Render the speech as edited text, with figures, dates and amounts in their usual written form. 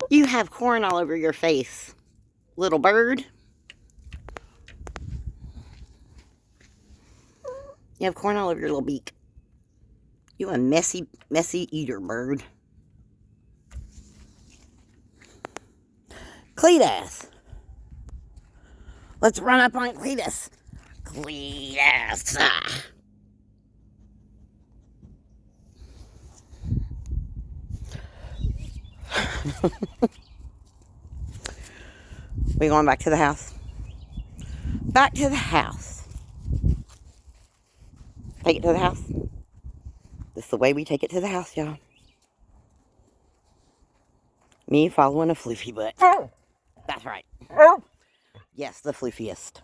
You have corn all over your face, little bird. You have corn all over your little beak. You a messy, messy eater, bird. Cletus. Let's run up on Cletus. Cletus. We going back to the house? Back to the house. Take it to the house. This is the way we take it to the house, y'all. Me following a floofy butt. That's right. Yes, the floofiest.